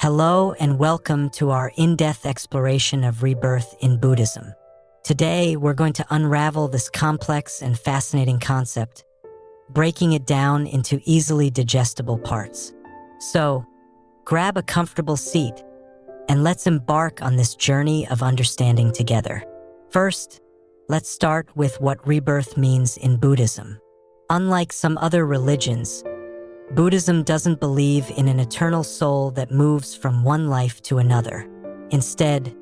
Hello and welcome to our in-depth exploration of rebirth in Buddhism. Today, we're going to unravel this complex and fascinating concept, breaking it down into easily digestible parts. So, grab a comfortable seat and let's embark on this journey of understanding together. First, let's start with what rebirth means in Buddhism. Unlike some other religions, Buddhism doesn't believe in an eternal soul that moves from one life to another. Instead,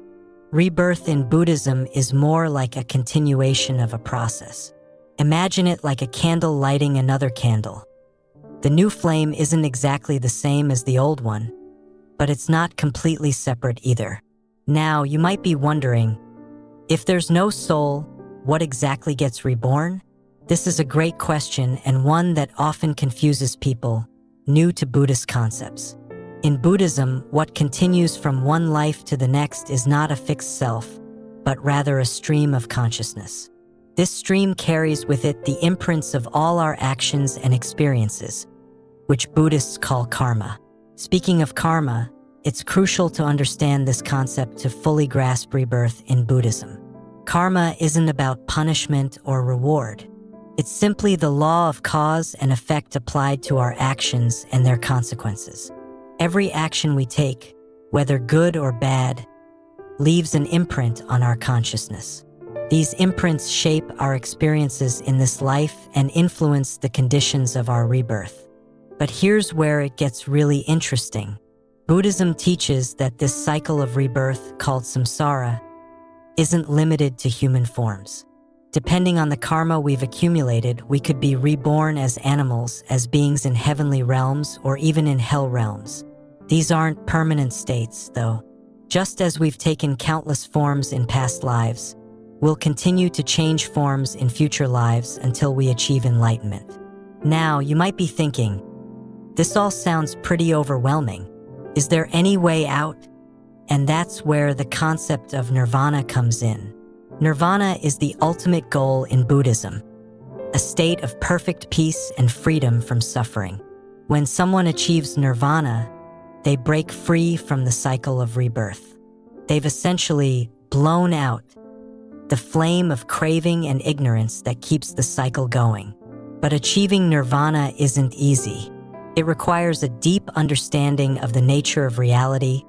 rebirth in Buddhism is more like a continuation of a process. Imagine it like a candle lighting another candle. The new flame isn't exactly the same as the old one, but it's not completely separate either. Now, you might be wondering, if there's no soul, what exactly gets reborn? This is a great question and one that often confuses people new to Buddhist concepts. In Buddhism, what continues from one life to the next is not a fixed self, but rather a stream of consciousness. This stream carries with it the imprints of all our actions and experiences, which Buddhists call karma. Speaking of karma, it's crucial to understand this concept to fully grasp rebirth in Buddhism. Karma isn't about punishment or reward. It's simply the law of cause and effect applied to our actions and their consequences. Every action we take, whether good or bad, leaves an imprint on our consciousness. These imprints shape our experiences in this life and influence the conditions of our rebirth. But here's where it gets really interesting. Buddhism teaches that this cycle of rebirth, called samsara, isn't limited to human forms. Depending on the karma we've accumulated, we could be reborn as animals, as beings in heavenly realms, or even in hell realms. These aren't permanent states, though. Just as we've taken countless forms in past lives, we'll continue to change forms in future lives until we achieve enlightenment. Now, you might be thinking, this all sounds pretty overwhelming. Is there any way out? And that's where the concept of nirvana comes in. Nirvana is the ultimate goal in Buddhism, a state of perfect peace and freedom from suffering. When someone achieves nirvana, they break free from the cycle of rebirth. They've essentially blown out the flame of craving and ignorance that keeps the cycle going. But achieving nirvana isn't easy. It requires a deep understanding of the nature of reality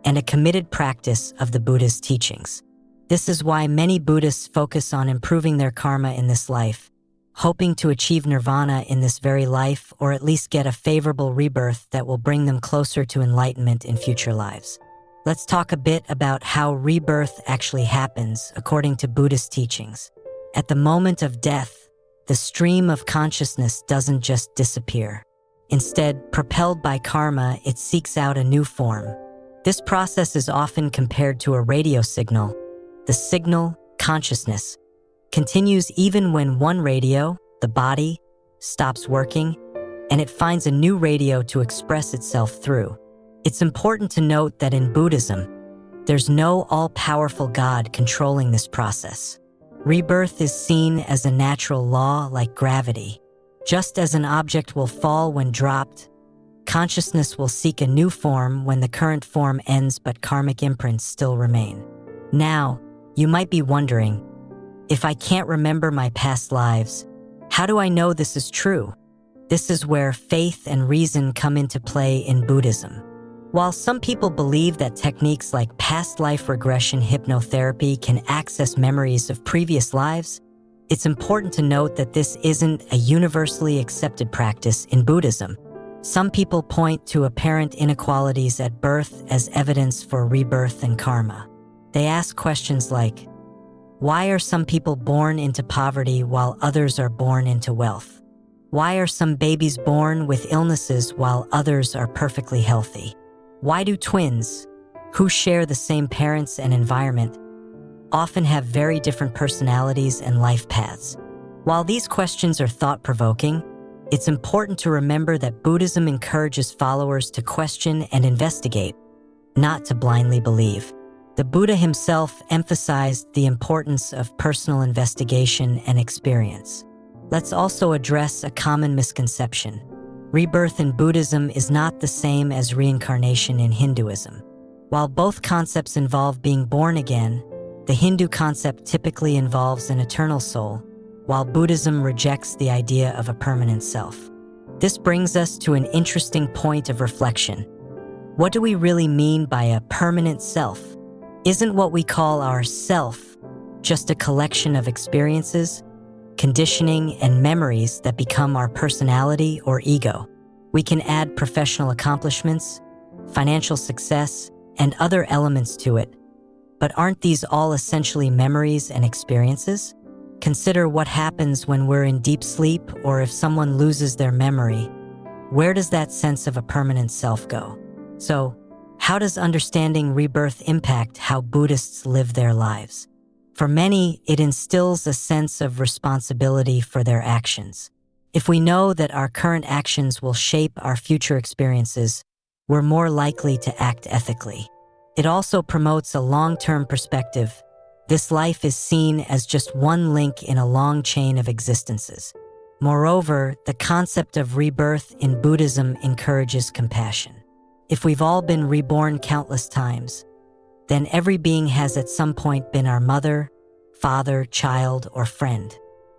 and a committed practice of the Buddha's teachings. This is why many Buddhists focus on improving their karma in this life, hoping to achieve nirvana in this very life or at least get a favorable rebirth that will bring them closer to enlightenment in future lives. Let's talk a bit about how rebirth actually happens according to Buddhist teachings. At the moment of death, the stream of consciousness doesn't just disappear. Instead, propelled by karma, it seeks out a new form. This process is often compared to a radio signal. The signal, consciousness, continues even when one radio, the body, stops working, and it finds a new radio to express itself through. It's important to note that in Buddhism, there's no all-powerful God controlling this process. Rebirth is seen as a natural law like gravity. Just as an object will fall when dropped, consciousness will seek a new form when the current form ends but karmic imprints still remain. Now, you might be wondering, if I can't remember my past lives, how do I know this is true? This is where faith and reason come into play in Buddhism. While some people believe that techniques like past life regression hypnotherapy can access memories of previous lives, it's important to note that this isn't a universally accepted practice in Buddhism. Some people point to apparent inequalities at birth as evidence for rebirth and karma. They ask questions like, why are some people born into poverty while others are born into wealth? Why are some babies born with illnesses while others are perfectly healthy? Why do twins, who share the same parents and environment, often have very different personalities and life paths? While these questions are thought-provoking, it's important to remember that Buddhism encourages followers to question and investigate, not to blindly believe. The Buddha himself emphasized the importance of personal investigation and experience. Let's also address a common misconception. Rebirth in Buddhism is not the same as reincarnation in Hinduism. While both concepts involve being born again, the Hindu concept typically involves an eternal soul, while Buddhism rejects the idea of a permanent self. This brings us to an interesting point of reflection. What do we really mean by a permanent self? Isn't what we call our self just a collection of experiences, conditioning, and memories that become our personality or ego? We can add professional accomplishments, financial success, and other elements to it, but aren't these all essentially memories and experiences? Consider what happens when we're in deep sleep or if someone loses their memory. Where does that sense of a permanent self go? So, how does understanding rebirth impact how Buddhists live their lives? For many, it instills a sense of responsibility for their actions. If we know that our current actions will shape our future experiences, we're more likely to act ethically. It also promotes a long-term perspective. This life is seen as just one link in a long chain of existences. Moreover, the concept of rebirth in Buddhism encourages compassion. If we've all been reborn countless times, then every being has at some point been our mother, father, child, or friend.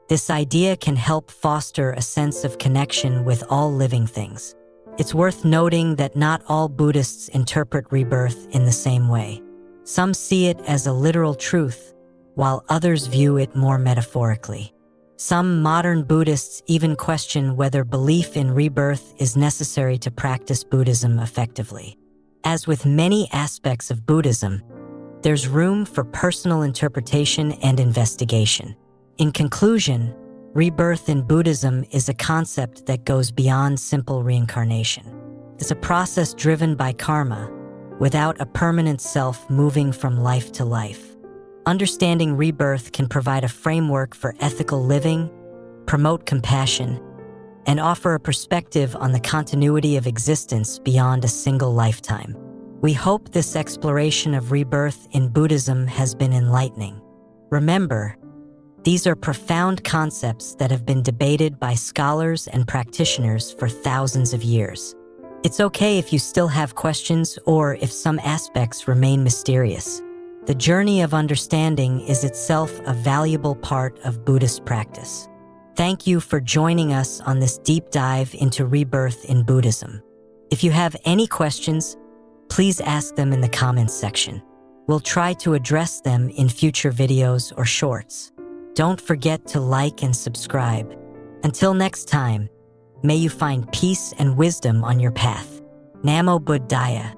This idea can help foster a sense of connection with all living things. It's worth noting that not all Buddhists interpret rebirth in the same way. Some see it as a literal truth, while others view it more metaphorically. Some modern Buddhists even question whether belief in rebirth is necessary to practice Buddhism effectively. As with many aspects of Buddhism, there's room for personal interpretation and investigation. In conclusion, rebirth in Buddhism is a concept that goes beyond simple reincarnation. It's a process driven by karma, without a permanent self moving from life to life. Understanding rebirth can provide a framework for ethical living, promote compassion, and offer a perspective on the continuity of existence beyond a single lifetime. We hope this exploration of rebirth in Buddhism has been enlightening. Remember, these are profound concepts that have been debated by scholars and practitioners for thousands of years. It's okay if you still have questions or if some aspects remain mysterious. The journey of understanding is itself a valuable part of Buddhist practice. Thank you for joining us on this deep dive into rebirth in Buddhism. If you have any questions, please ask them in the comments section. We'll try to address them in future videos or shorts. Don't forget to like and subscribe. Until next time, may you find peace and wisdom on your path. Namo Buddhaya.